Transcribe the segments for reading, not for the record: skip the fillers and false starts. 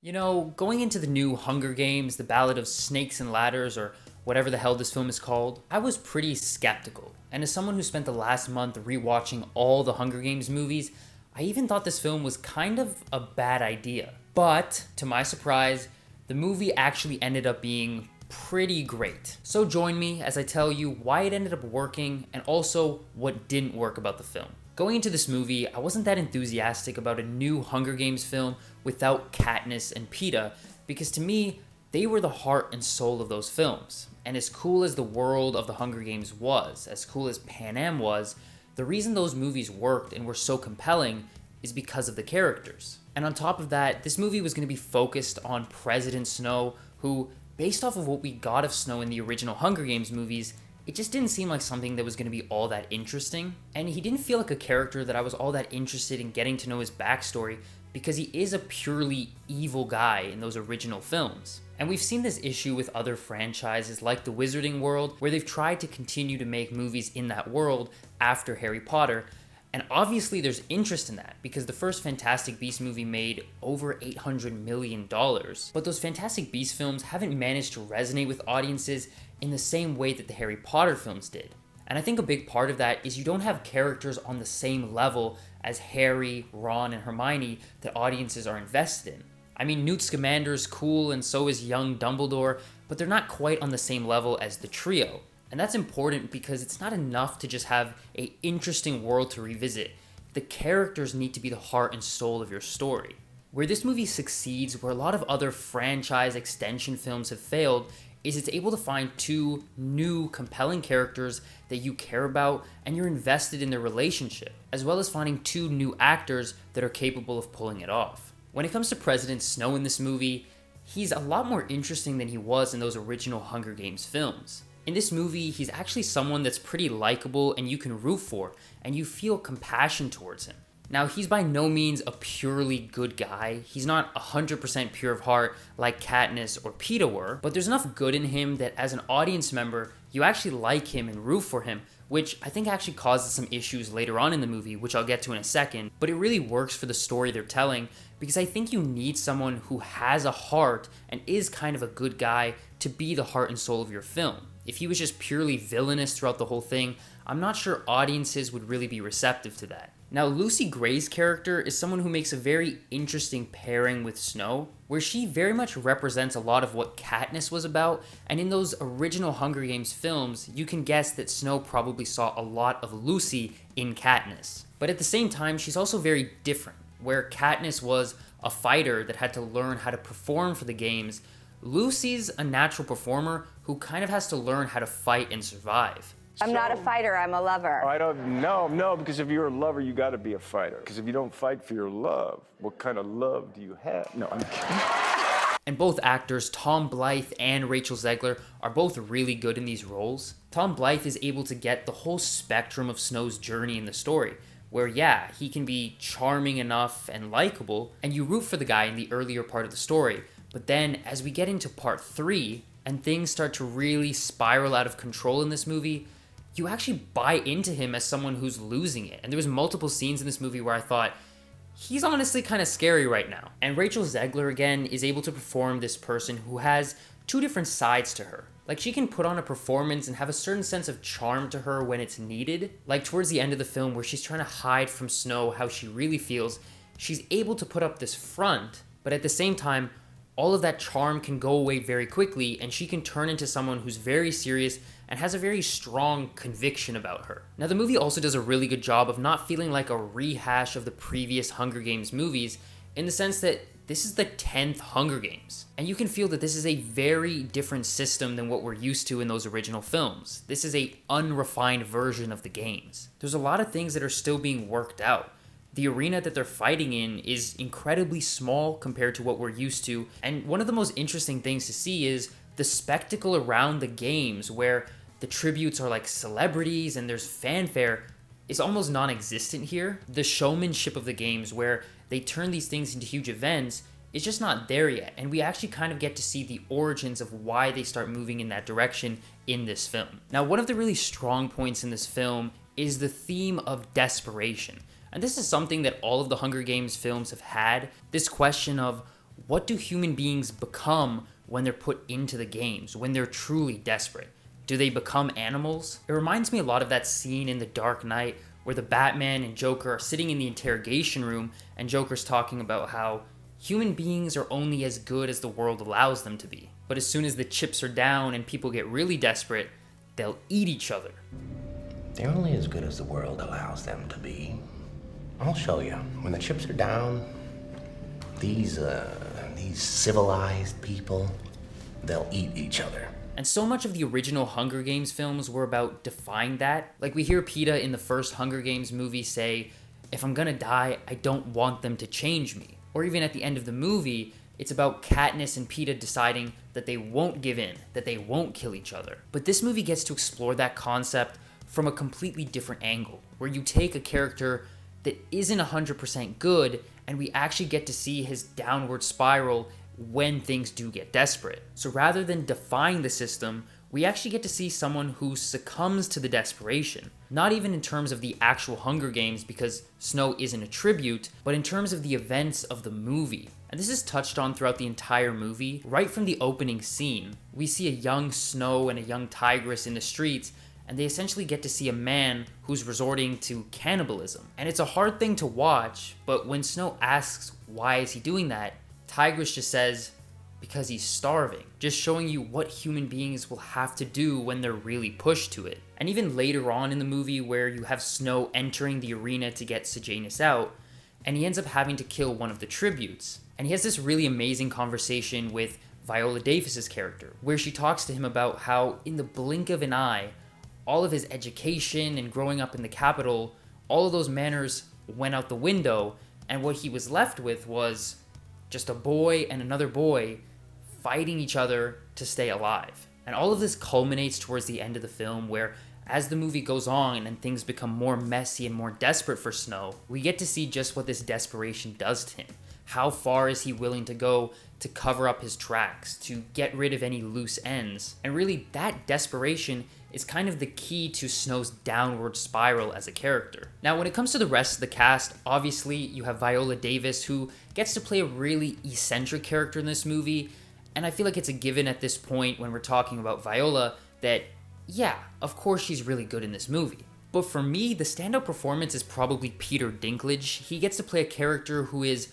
You know, going into the new Hunger Games, the Ballad of Snakes and Ladders, or whatever the hell this film is called, I was pretty skeptical. And as someone who spent the last month rewatching all the Hunger Games movies, I even thought this film was kind of a bad idea. But, to my surprise, the movie actually ended up being pretty great. So join me as I tell you why it ended up working and also what didn't work about the film. Going into this movie, I wasn't that enthusiastic about a new Hunger Games film without Katniss and Peeta, because to me, they were the heart and soul of those films. And as cool as the world of the Hunger Games was, as cool as Pan Am was, the reason those movies worked and were so compelling is because of the characters. And on top of that, this movie was going to be focused on President Snow, who, based off of what we got of Snow in the original Hunger Games movies, it just didn't seem like something that was going to be all that interesting. And he didn't feel like a character that I was all that interested in getting to know his backstory, because he is a purely evil guy in those original films. And we've seen this issue with other franchises like the Wizarding World, where they've tried to continue to make movies in that world after Harry Potter. And obviously there's interest in that, because the first Fantastic Beasts movie made over $800 million. But those Fantastic Beasts films haven't managed to resonate with audiences in the same way that the Harry Potter films did. And I think a big part of that is you don't have characters on the same level as Harry, Ron, and Hermione that audiences are invested in. I mean, Newt Scamander's cool and so is young Dumbledore, but they're not quite on the same level as the trio. And that's important because it's not enough to just have an interesting world to revisit. The characters need to be the heart and soul of your story. Where this movie succeeds, where a lot of other franchise extension films have failed, is it's able to find two new, compelling characters that you care about and you're invested in their relationship, as well as finding two new actors that are capable of pulling it off. When it comes to President Snow in this movie, he's a lot more interesting than he was in those original Hunger Games films. In this movie, he's actually someone that's pretty likable and you can root for, and you feel compassion towards him. Now, he's by no means a purely good guy. He's not 100% pure of heart like Katniss or Peeta were, but there's enough good in him that as an audience member, you actually like him and root for him, which I think actually causes some issues later on in the movie, which I'll get to in a second, but it really works for the story they're telling, because I think you need someone who has a heart and is kind of a good guy to be the heart and soul of your film. If he was just purely villainous throughout the whole thing, I'm not sure audiences would really be receptive to that. Now, Lucy Gray's character is someone who makes a very interesting pairing with Snow, where she very much represents a lot of what Katniss was about, and in those original Hunger Games films, you can guess that Snow probably saw a lot of Lucy in Katniss. But at the same time, she's also very different, where Katniss was a fighter that had to learn how to perform for the games. Lucy's a natural performer who kind of has to learn how to fight and survive. I'm not a fighter, I'm a lover. No, because if you're a lover, you gotta be a fighter. Because if you don't fight for your love, what kind of love do you have? No, I'm kidding. And both actors, Tom Blythe and Rachel Zegler, are both really good in these roles. Tom Blythe is able to get the whole spectrum of Snow's journey in the story, where yeah, he can be charming enough and likable, and you root for the guy in the earlier part of the story. But then, as we get into part 3, and things start to really spiral out of control in this movie, you actually buy into him as someone who's losing it. And there was multiple scenes in this movie where I thought, he's honestly kind of scary right now. And Rachel Zegler, again, is able to perform this person who has two different sides to her. Like, she can put on a performance and have a certain sense of charm to her when it's needed. Like, towards the end of the film, where she's trying to hide from Snow how she really feels, she's able to put up this front, but at the same time, all of that charm can go away very quickly, and she can turn into someone who's very serious and has a very strong conviction about her. Now, the movie also does a really good job of not feeling like a rehash of the previous Hunger Games movies, in the sense that this is the 10th Hunger Games. And you can feel that this is a very different system than what we're used to in those original films. This is a unrefined version of the games. There's a lot of things that are still being worked out. The arena that they're fighting in is incredibly small compared to what we're used to, and one of the most interesting things to see is the spectacle around the games, where the tributes are like celebrities and there's fanfare, is almost non-existent here. The showmanship of the games, where they turn these things into huge events, is just not there yet, and we actually kind of get to see the origins of why they start moving in that direction in this film. Now, one of the really strong points in this film is the theme of desperation. And this is something that all of the Hunger Games films have had, this question of what do human beings become when they're put into the games, when they're truly desperate? Do they become animals? It reminds me a lot of that scene in The Dark Knight where the Batman and Joker are sitting in the interrogation room and Joker's talking about how human beings are only as good as the world allows them to be. But as soon as the chips are down and people get really desperate, they'll eat each other. They're only as good as the world allows them to be. I'll show you. When the chips are down, these civilized people, they'll eat each other. And so much of the original Hunger Games films were about defying that. Like we hear Peeta in the first Hunger Games movie say, if I'm gonna die, I don't want them to change me. Or even at the end of the movie, it's about Katniss and Peeta deciding that they won't give in, that they won't kill each other. But this movie gets to explore that concept from a completely different angle, where you take a character that isn't 100% good, and we actually get to see his downward spiral when things do get desperate. So rather than defying the system, we actually get to see someone who succumbs to the desperation. Not even in terms of the actual Hunger Games, because Snow isn't a tribute, but in terms of the events of the movie. And this is touched on throughout the entire movie. Right from the opening scene, we see a young Snow and a young Tigress in the streets, and they essentially get to see a man who's resorting to cannibalism. And it's a hard thing to watch, but when Snow asks why is he doing that, Tigress just says, because he's starving, just showing you what human beings will have to do when they're really pushed to it. And even later on in the movie where you have Snow entering the arena to get Sejanus out, and he ends up having to kill one of the tributes. And he has this really amazing conversation with Viola Davis's character, where she talks to him about how in the blink of an eye, all of his education and growing up in the capital, all of those manners went out the window, and what he was left with was just a boy and another boy fighting each other to stay alive. And all of this culminates towards the end of the film where as the movie goes on and things become more messy and more desperate for Snow, we get to see just what this desperation does to him. How far is he willing to go to cover up his tracks, to get rid of any loose ends? And really, that desperation is kind of the key to Snow's downward spiral as a character. Now, when it comes to the rest of the cast, obviously you have Viola Davis, who gets to play a really eccentric character in this movie, and I feel like it's a given at this point when we're talking about Viola that, yeah, of course she's really good in this movie. But for me, the standout performance is probably Peter Dinklage. He gets to play a character who is,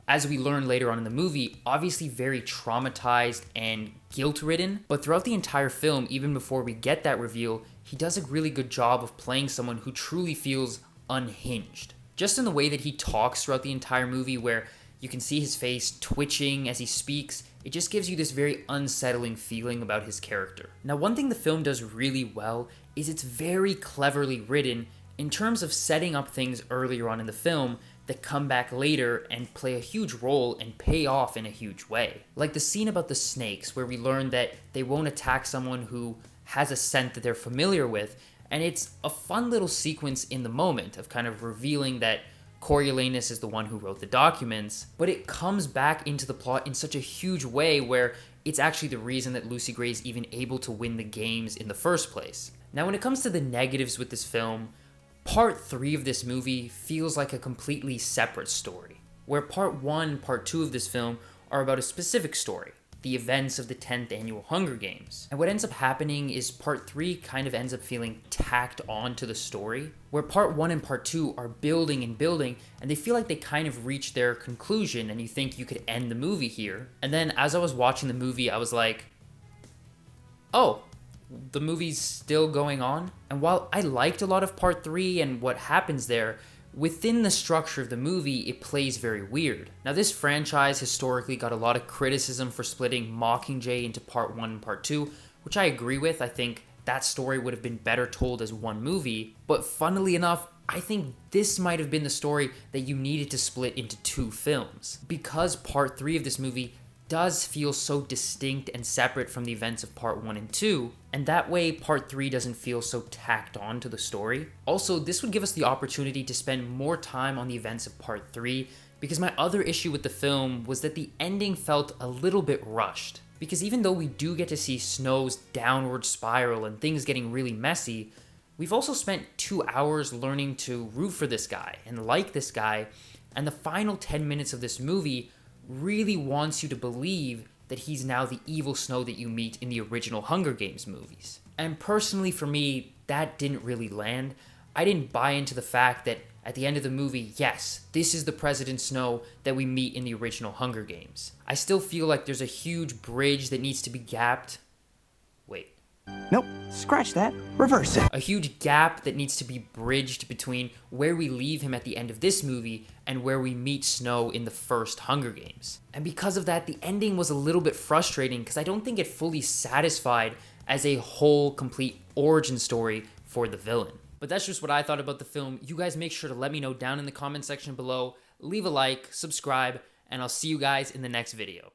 as we learn later on in the movie, obviously very traumatized and guilt-ridden, but throughout the entire film, even before we get that reveal, he does a really good job of playing someone who truly feels unhinged. Just in the way that he talks throughout the entire movie, where you can see his face twitching as he speaks, it just gives you this very unsettling feeling about his character. Now, one thing the film does really well is it's very cleverly written in terms of setting up things earlier on in the film that come back later and play a huge role and pay off in a huge way. Like the scene about the snakes, where we learn that they won't attack someone who has a scent that they're familiar with, and it's a fun little sequence in the moment of kind of revealing that Coriolanus is the one who wrote the documents, but it comes back into the plot in such a huge way where it's actually the reason that Lucy Gray is even able to win the games in the first place. Now, when it comes to the negatives with this film, Part 3 of this movie feels like a completely separate story, where Part 1 and Part 2 of this film are about a specific story, the events of the 10th annual Hunger Games. And what ends up happening is Part 3 kind of ends up feeling tacked on to the story, where Part 1 and Part 2 are building and building, and they feel like they kind of reach their conclusion, and you think you could end the movie here. And then as I was watching the movie, I was like, oh, the movie's still going on? And while I liked a lot of Part 3 and what happens there, within the structure of the movie, it plays very weird. Now, this franchise historically got a lot of criticism for splitting Mockingjay into Part 1 and Part 2, which I agree with. I think that story would have been better told as one movie. But funnily enough, I think this might have been the story that you needed to split into 2 films. Because Part 3 of this movie does feel so distinct and separate from the events of Part 1 and 2, and that way Part 3 doesn't feel so tacked on to the story. Also, this would give us the opportunity to spend more time on the events of Part 3, because my other issue with the film was that the ending felt a little bit rushed. Because even though we do get to see Snow's downward spiral and things getting really messy, we've also spent 2 hours learning to root for this guy and like this guy, and the final 10 minutes of this movie really wants you to believe that he's now the evil Snow that you meet in the original Hunger Games movies. And personally for me, that didn't really land. I didn't buy into the fact that at the end of the movie, yes, this is the President Snow that we meet in the original Hunger Games. I still feel like there's a huge bridge that needs to be gapped. Wait. Nope, scratch that, reverse it. A huge gap that needs to be bridged between where we leave him at the end of this movie and where we meet Snow in the first Hunger Games. And because of that, the ending was a little bit frustrating because I don't think it fully satisfied as a whole complete origin story for the villain. But that's just what I thought about the film. You guys make sure to let me know down in the comment section below. Leave a like, subscribe, and I'll see you guys in the next video.